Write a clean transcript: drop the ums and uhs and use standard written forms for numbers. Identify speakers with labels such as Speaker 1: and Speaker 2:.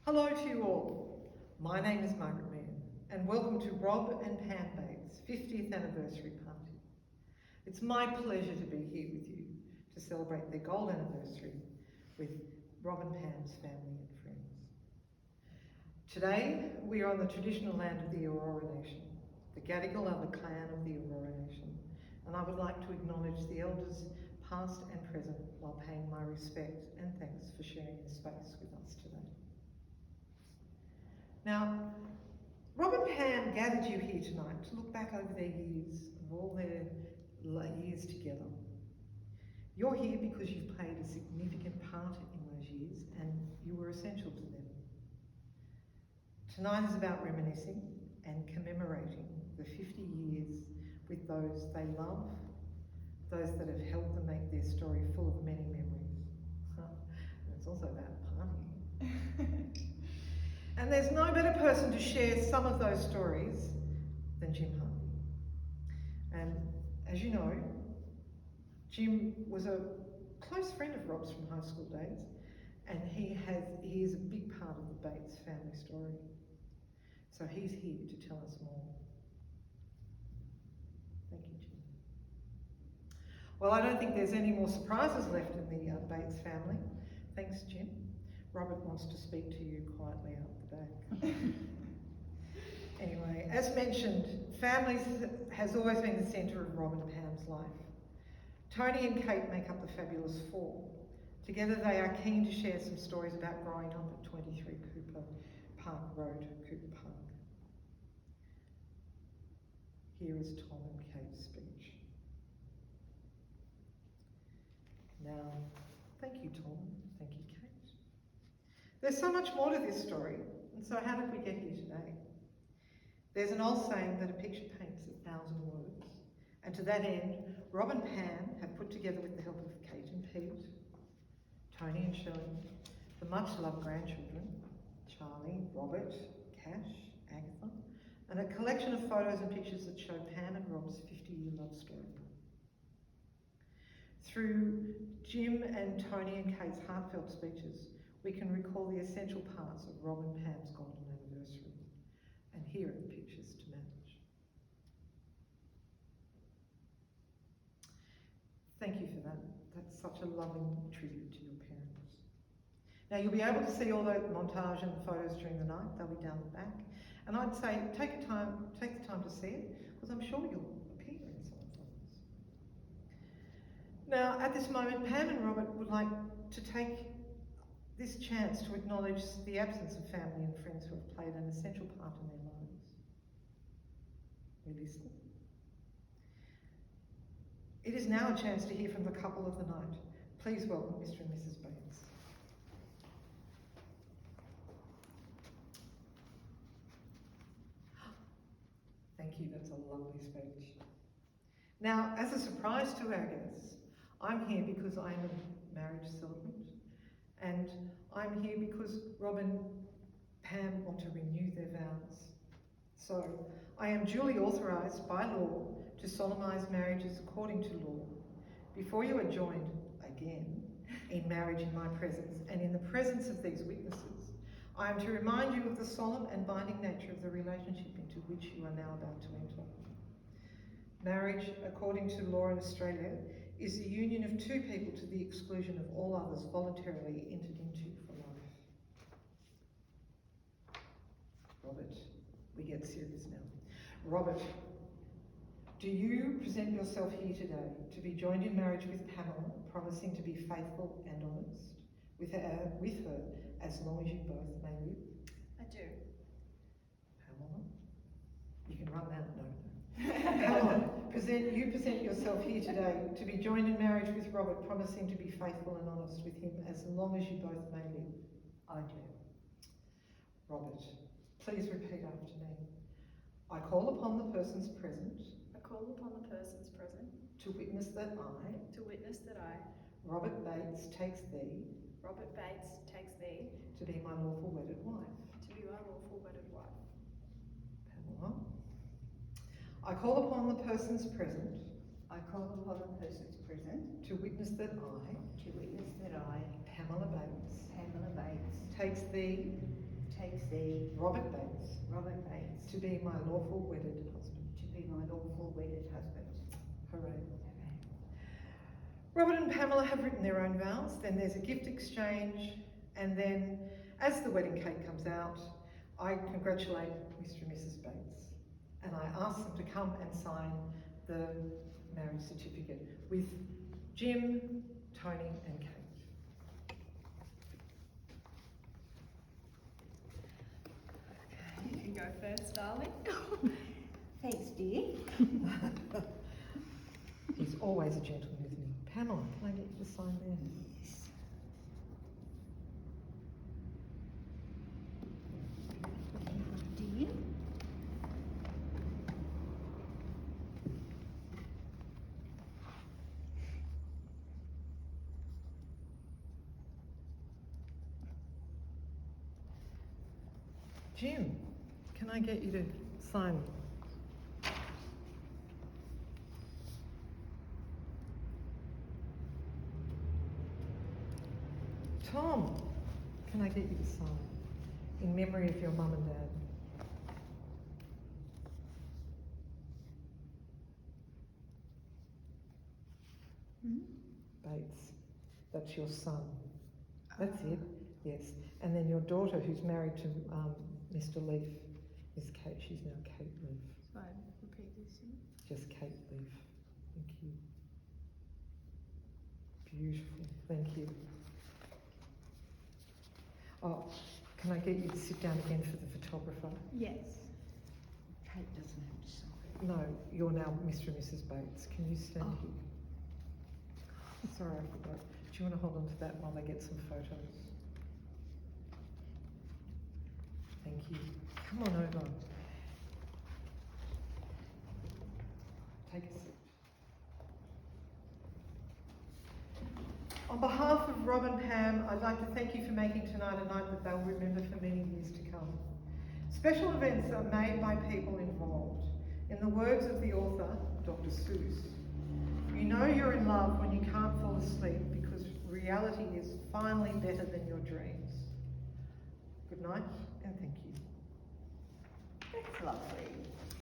Speaker 1: Hello to you all. My name is Marg, and welcome to Rob and Pam Bates' 50th anniversary party. It's my pleasure to be here with you to celebrate their gold anniversary with Rob and Pam's family and friends. Today, we are on the traditional land of the Aurora Nation. The Gadigal are the clan of the Aurora Nation, and I would like to acknowledge the elders past and present while paying my respect and thanks for sharing this space with us today. Now, Rob and Pam gathered you here tonight to look back over their years, of all their years together. You're here because you've played a significant part in those years and you were essential to them. Tonight is about reminiscing and commemorating the 50 years with those they love, those that have helped them make their story full of many memories. And it's also about partying. And there's no better person to share some of those stories than Jim Harvey. And as you know, Jim was a close friend of Rob's from high school days, and he is a big part of the Bates family story. So he's here to tell us more. Thank you, Jim. Well, I don't think there's any more surprises left in the Bates family. Thanks, Jim. Robert wants to speak to you quietly out the back. Anyway, as mentioned, families has always been the centre of Rob and Pam's life. Tony and Kate make up the fabulous four. Together they are keen to share some stories about growing up at 23 Cooper Park Road, Cooper Park. Here is Tom and Kate's speech. Now, thank you, Tom. Thank you, Kate. There's so much more to this story, and so how did we get here today? There's an old saying that a picture paints 1,000 words, and to that end, Rob and Pam have put together, with the help of Kate and Pete, Tony and Shelley, the much-loved grandchildren, Charlie, Robert, Cash, Agatha, and a collection of photos and pictures that show Pam and Rob's 50-year love story. Through Jim and Tony and Kate's heartfelt speeches, we can recall the essential parts of Rob and Pam's golden anniversary. And here are the pictures to match. Thank you for that. That's such a loving tribute to your parents. Now you'll be able to see all the montage and photos during the night. They'll be down the back. And I'd say take the time to see it, because I'm sure you'll appear in some of those. Now, at this moment, Pam and Robert would like to take this chance to acknowledge the absence of family and friends who have played an essential part in their lives. We listen. It is now a chance to hear from the couple of the night. Please welcome Mr. and Mrs. Bates. Thank you, that's a lovely speech. Now, as a surprise to our guests, I'm here because I'm a marriage celebrant. And I'm here because Rob and Pam want to renew their vows. So I am duly authorised by law to solemnise marriages according to law. Before you are joined again in marriage in my presence and in the presence of these witnesses, I am to remind you of the solemn and binding nature of the relationship into which you are now about to enter. Marriage, according to law in Australia, is the union of two people to the exclusion of all others voluntarily entered into for life. Robert, we get serious now. Robert, do you present yourself here today to be joined in marriage with Pamela, promising to be faithful and honest with her as long as you both may live?
Speaker 2: I do.
Speaker 1: Pamela? You can run that, no. Pamela, you present yourself here today to be joined in marriage with Robert, promising to be faithful and honest with him as long as you both may live.
Speaker 2: I do.
Speaker 1: Robert, please repeat after me. I call upon the persons present.
Speaker 2: I call upon the persons present
Speaker 1: To witness that I, Robert Bates, takes thee.
Speaker 2: Robert Bates, takes thee.
Speaker 1: To be my lawful wedded wife.
Speaker 2: To be my lawful wedded wife.
Speaker 1: Pamela. I call upon the persons present.
Speaker 3: I call upon the persons present
Speaker 1: To witness that I,
Speaker 3: to witness that I,
Speaker 1: Pamela Bates,
Speaker 3: Pamela Bates,
Speaker 1: takes thee.
Speaker 3: takes thee,
Speaker 1: Robert Bates,
Speaker 3: Robert Bates,
Speaker 1: to be my lawful wedded husband.
Speaker 3: to be my lawful wedded husband.
Speaker 1: Hooray. Robert and Pamela have written their own vows, then there's a gift exchange, and then as the wedding cake comes out, I congratulate Mr. and Mrs. Bates, and I ask them to come and sign the marriage certificate with Jim, Tony and Kate.
Speaker 2: You can go first, darling.
Speaker 3: Thanks, dear.
Speaker 1: He's always a gentleman with me. Pamela, can I get you to sign there?
Speaker 3: Yes. Dear.
Speaker 1: Jim, can I get you to sign? Tom, can I get you to sign? In memory of your mum and dad. Bates, that's your son. That's it, yes. And then your daughter, who's married to Mr. Leaf, is Kate. She's now Kate Leaf.
Speaker 2: So repeat this.
Speaker 1: Just Kate Leaf. Thank you. Beautiful. Thank you. Oh, can I get you to sit down again for the photographer?
Speaker 2: Yes.
Speaker 3: Kate doesn't have to sign.
Speaker 1: No, you're now Mr. and Mrs. Bates. Can you stand
Speaker 3: Oh.
Speaker 1: here? Sorry, I forgot. Do you want to hold on to that while they get some photos? Thank you. Come on over. Take a seat. On behalf of Rob and Pam, I'd like to thank you for making tonight a night that they'll remember for many years to come. Special events are made by people involved. In the words of the author, Dr. Seuss, you know you're in love when you can't fall asleep because reality is finally better than your dreams. Good night and thank you.
Speaker 3: That's lovely.